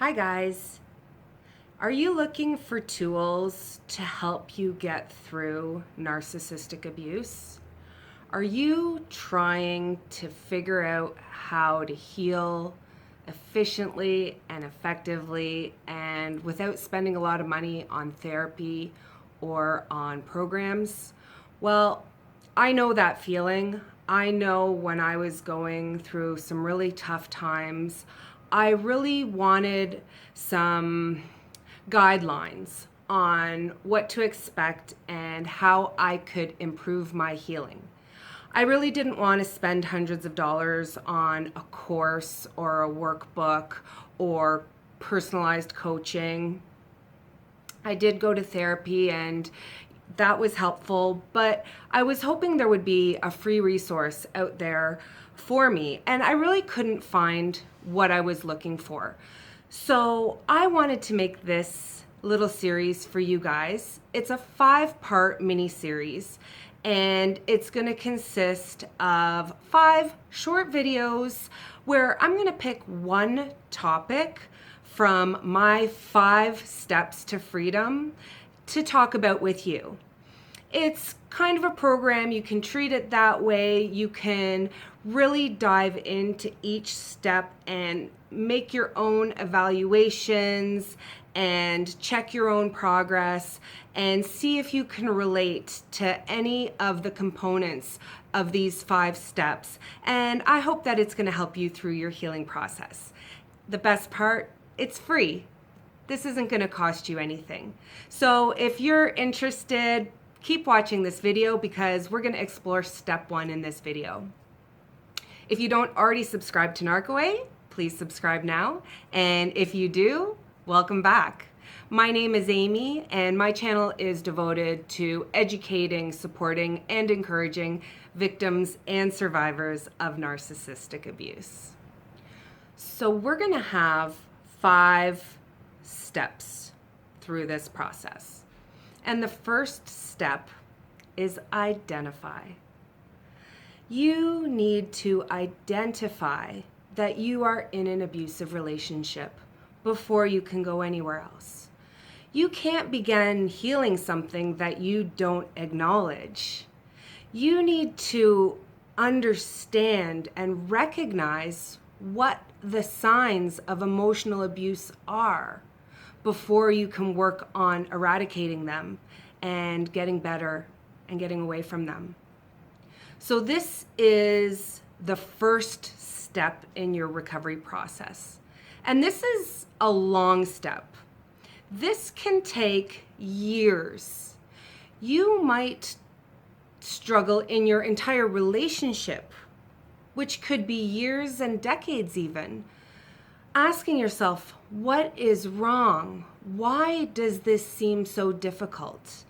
Hi guys. Are you looking for tools to help you get through narcissistic abuse? Are you trying to figure out how to heal efficiently and effectively and without spending a lot of money on therapy or on programs? Well, I know that feeling. I know when I was going through some really tough times, I really wanted some guidelines on what to expect and how I could improve my healing. I really didn't want to spend hundreds of dollars on a course or a workbook or personalized coaching. I did go to therapy and that was helpful, but I was hoping there would be a free resource out there for me, and I really couldn't find what I was looking for. So I wanted to make this little series for you guys. It's a 5-part mini series, and it's going to consist of 5 short videos where I'm going to pick one topic from my 5 steps to freedom to talk about with you. It's kind of a program. You can treat it that way. You can really dive into each step and make your own evaluations and check your own progress and see if you can relate to any of the components of these 5 steps. And I hope that it's going to help you through your healing process. The best part, it's free. This isn't going to cost you anything. So if you're interested, keep watching this video because we're going to explore step 1 in this video. If you don't already subscribe to NarcAWAY, please subscribe now. And if you do, welcome back. My name is Amy, and my channel is devoted to educating, supporting, and encouraging victims and survivors of narcissistic abuse. So we're going to have 5 steps through this process. And the first step is identify. You need to identify that you are in an abusive relationship before you can go anywhere else. You can't begin healing something that you don't acknowledge. You need to understand and recognize what the signs of emotional abuse are before you can work on eradicating them and getting better and getting away from them. So this is the first step in your recovery process. And this is a long step. This can take years. You might struggle in your entire relationship, which could be years and decades even. Asking yourself, what is wrong? Why does this seem so difficult?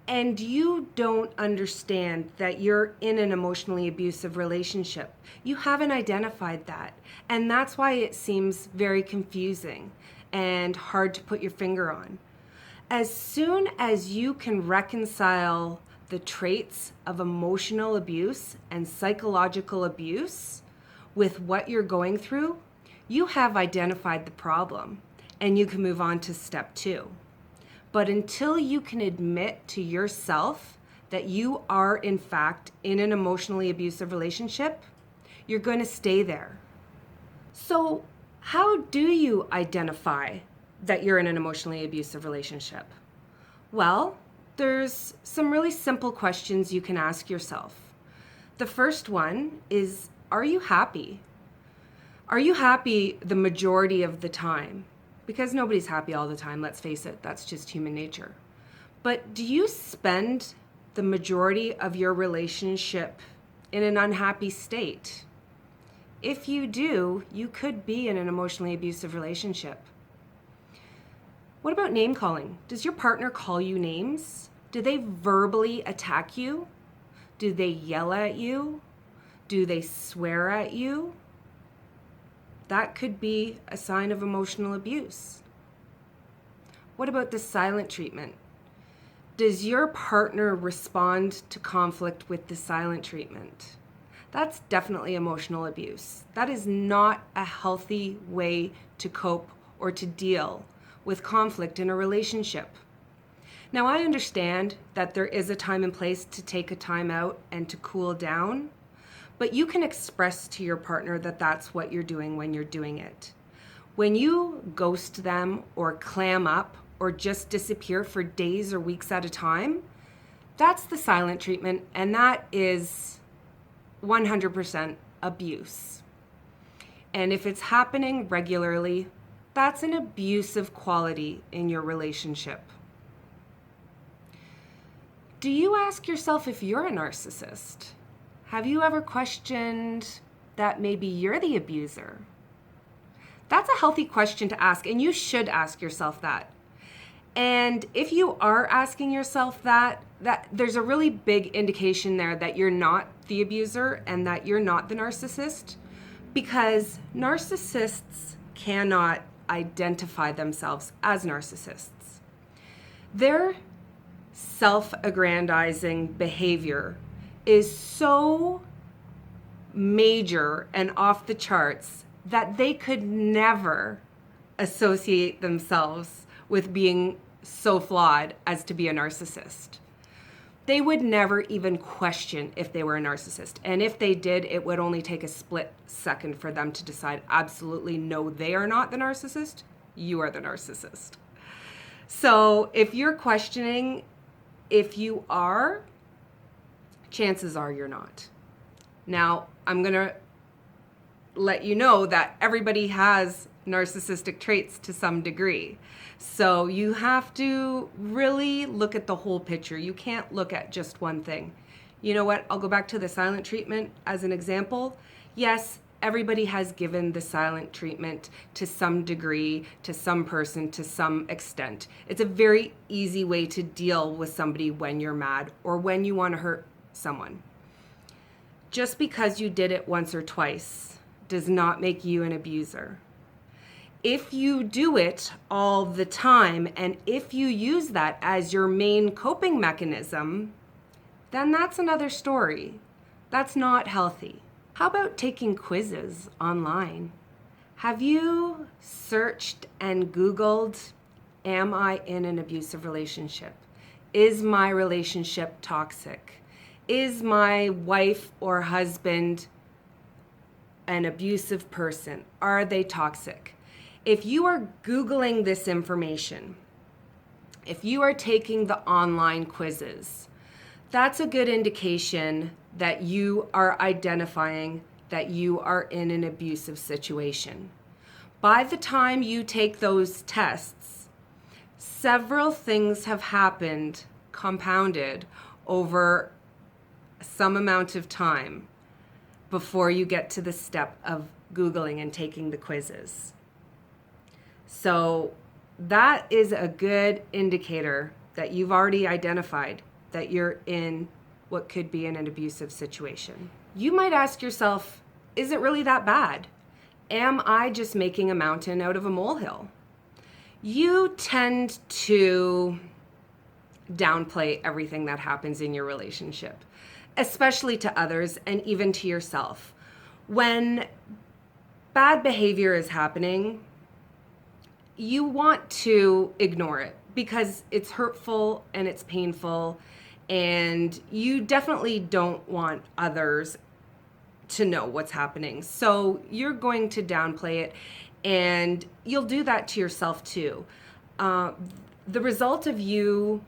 And you don't understand that you're in an emotionally abusive relationship. You haven't identified that. And that's why it seems very confusing and hard to put your finger on. As soon as you can reconcile the traits of emotional abuse and psychological abuse with what you're going through, you have identified the problem and you can move on to step 2. But until you can admit to yourself that you are in fact in an emotionally abusive relationship, you're going to stay there. So how do you identify that you're in an emotionally abusive relationship? Well, there's some really simple questions you can ask yourself. The first one is, are you happy? Are you happy the majority of the time? Because nobody's happy all the time, let's face it, that's just human nature. But do you spend the majority of your relationship in an unhappy state? If you do, you could be in an emotionally abusive relationship. What about name calling? Does your partner call you names? Do they verbally attack you? Do they yell at you? Do they swear at you? That could be a sign of emotional abuse. What about the silent treatment? Does your partner respond to conflict with the silent treatment? That's definitely emotional abuse. That is not a healthy way to cope or to deal with conflict in a relationship. Now, I understand that there is a time and place to take a time out and to cool down, but you can express to your partner that that's what you're doing when you're doing it. When you ghost them or clam up or just disappear for days or weeks at a time, that's the silent treatment, and that is 100% abuse. And if it's happening regularly, that's an abusive quality in your relationship. Do you ask yourself if you're a narcissist? Have you ever questioned that maybe you're the abuser? That's a healthy question to ask, and you should ask yourself that. And if you are asking yourself that there's a really big indication there that you're not the abuser and that you're not the narcissist, because narcissists cannot identify themselves as narcissists. Their self-aggrandizing behavior is so major and off the charts that they could never associate themselves with being so flawed as to be a narcissist. They would never even question if they were a narcissist. And if they did, it would only take a split second for them to decide, absolutely no, they are not the narcissist. You are the narcissist. So if you're questioning if you are, chances are you're not. Now, I'm going to let you know that everybody has narcissistic traits to some degree. So you have to really look at the whole picture. You can't look at just one thing. You know what? I'll go back to the silent treatment as an example. Yes, everybody has given the silent treatment to some degree, to some person, to some extent. It's a very easy way to deal with somebody when you're mad or when you want to hurt someone. Just because you did it once or twice does not make you an abuser. If you do it all the time, and if you use that as your main coping mechanism, then that's another story. That's not healthy. How about taking quizzes online? Have you searched and Googled, am I in an abusive relationship? Is my relationship toxic? Is my wife or husband an abusive person? Are they toxic? If you are Googling this information, if you are taking the online quizzes, that's a good indication that you are identifying that you are in an abusive situation. By the time you take those tests, several things have happened, compounded over some amount of time before you get to the step of Googling and taking the quizzes. So that is a good indicator that you've already identified that you're in what could be in an abusive situation. You might ask yourself, is it really that bad? Am I just making a mountain out of a molehill? You tend to downplay everything that happens in your relationship, especially to others and even to yourself. When bad behavior is happening, you want to ignore it because it's hurtful and it's painful, and you definitely don't want others to know what's happening. So you're going to downplay it, and you'll do that to yourself too. The result of you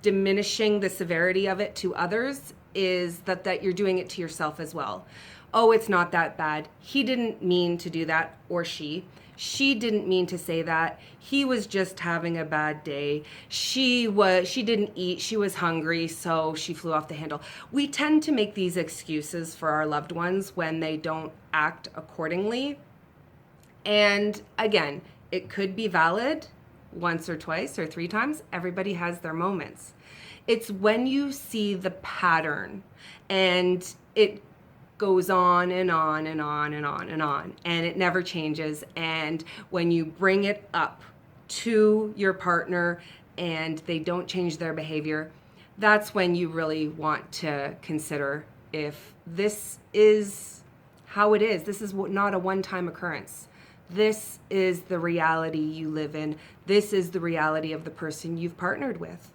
diminishing the severity of it to others is that you're doing it to yourself as well. Oh, it's not that bad. He didn't mean to do that, or she. She didn't mean to say that. He was just having a bad day. She didn't eat. She was hungry, so she flew off the handle. We tend to make these excuses for our loved ones when they don't act accordingly. And again, it could be valid once or twice or three times. Everybody has their moments. It's when you see the pattern and it goes on and on and on and on and on, and it never changes. And when you bring it up to your partner and they don't change their behavior, that's when you really want to consider if this is how it is. This is not a one-time occurrence. This is the reality you live in. This is the reality of the person you've partnered with.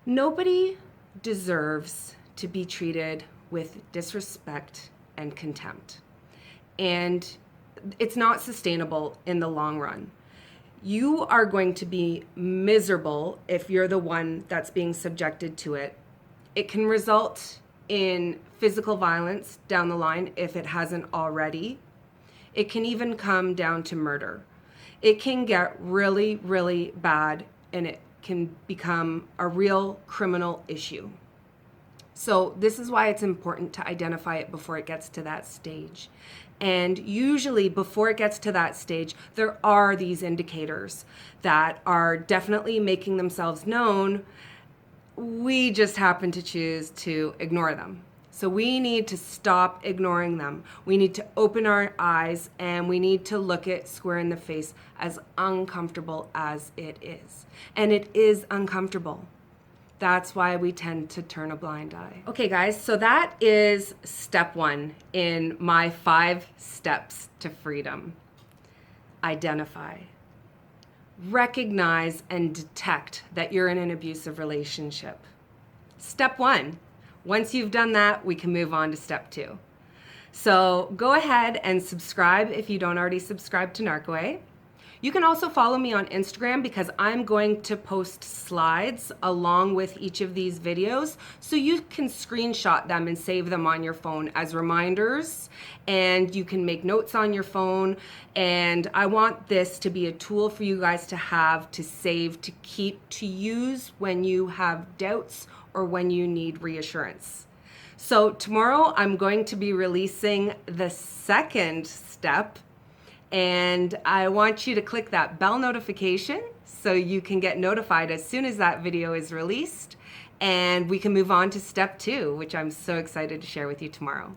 Nobody deserves to be treated with disrespect and contempt. And it's not sustainable in the long run. You are going to be miserable if you're the one that's being subjected to it. It can result in physical violence down the line if it hasn't already. It can even come down to murder. It can get really, really bad, and it can become a real criminal issue. So this is why it's important to identify it before it gets to that stage. And usually before it gets to that stage, there are these indicators that are definitely making themselves known. We just happen to choose to ignore them. So we need to stop ignoring them. We need to open our eyes, and we need to look it square in the face, as uncomfortable as it is. And it is uncomfortable. That's why we tend to turn a blind eye. Okay, guys, so that is step 1 in my 5 steps to freedom. Identify. Recognize and detect that you're in an abusive relationship. Step 1. Once you've done that, we can move on to step 2. So go ahead and subscribe if you don't already subscribe to NarcAWay. You can also follow me on Instagram, because I'm going to post slides along with each of these videos, so you can screenshot them and save them on your phone as reminders, and you can make notes on your phone. And I want this to be a tool for you guys to have, to save, to keep, to use when you have doubts or when you need reassurance. So tomorrow I'm going to be releasing the second step, and I want you to click that bell notification so you can get notified as soon as that video is released, and we can move on to step 2, which I'm so excited to share with you tomorrow.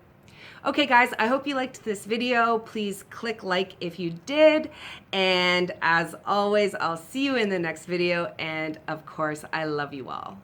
Okay guys, I hope you liked this video. Please click like if you did, and as always, I'll see you in the next video, and of course, I love you all.